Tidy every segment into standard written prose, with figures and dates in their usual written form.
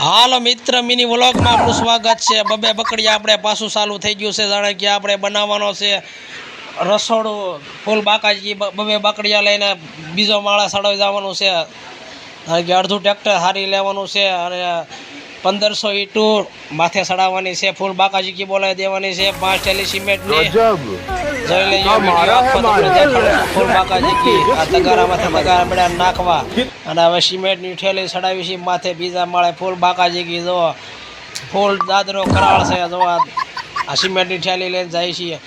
હાલો મિત્ર, મિની વ્લોગમાં આપણું સ્વાગત છે। બબે બકડીયા આપણે પાછું ચાલુ થઈ ગયું છે। જાણે કે આપણે બનાવવાનો છે રસોડું ફૂલ બાકાજી। બબે બકડીયા લઈને બીજો માળા ચડાવી જવાનું છે। કારણ કે અડધું ટ્રેક્ટર હારી લેવાનું છે અને 1500 ઈંટું માથે ચડાવવાની છે। ફૂલ બાકાજી કી બોલાવી દેવાની છે। 5 થેલી સિમેન્ટની જોઈ લેજો વિડીયો આખો તમને દેખાડું છું। ફૂલ બાકાજી કી આ તગારામાંથી તગારા બેડા નાખવા અને હવે સિમેન્ટની થેલી ચડાવી છે માથે બીજા માળે। ફૂલ બાકાજી કી જો ફૂલ દાદરો કરાળ છે। જો આ સિમેન્ટની થેલી લઈને જાય છે।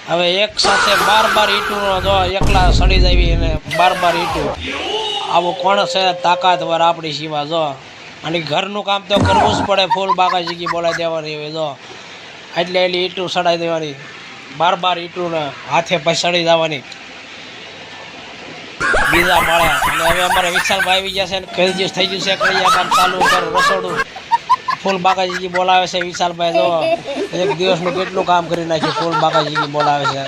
હવે એક સાથે 12 ઈંટુનો જો એકલા સડી જાય અને 12 ઈંટું આવું કોણ છે તાકાતવર આપણી સિવા। જો અને ઘરનું કામ તો કરવું જ પડે। ફૂલ બાકાજી કી બોલાવી દેવાની હોય જો એટલે ઈંટું સડાઈ દેવાની 12 ઈંટુને હાથે પછી સડી જવાની બીજા માળે। અને હવે અમારે વિશાલભાઈ આવી ગયા છે ને કઈ દિવસ થઈ ગયું છે કડિયા કામ ચાલુ કર રસોડું ફૂલ બાકાજી બોલાવે છે વિશાલભાઈ। જો એક દિવસનું કેટલું કામ કરી નાખ્યું ફૂલ બાકાજી બોલાવે છે।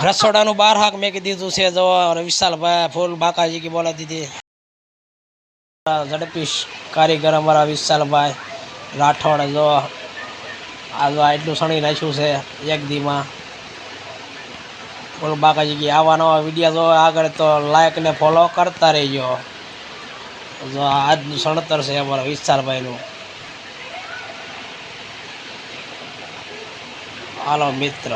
રસોડાનું 12 હાક મેં કીધું છે જો વિશાલભાઈ ફૂલ બાકાજી બોલાવી દીધી। ઝડપી કારીગર અમારા વિશાલભાઈ રાઠોડ જો આ જો એટલું સણી નાખ્યું છે એક દીમાં। ફૂલ બાકાજી આવા નવા વિડીયો જો આગળ તો લાઈક ને ફોલો કરતા રહેજો। જો આજનું સણતર છે અમારા વિશાલભાઈનું। હાલો મિત્ર।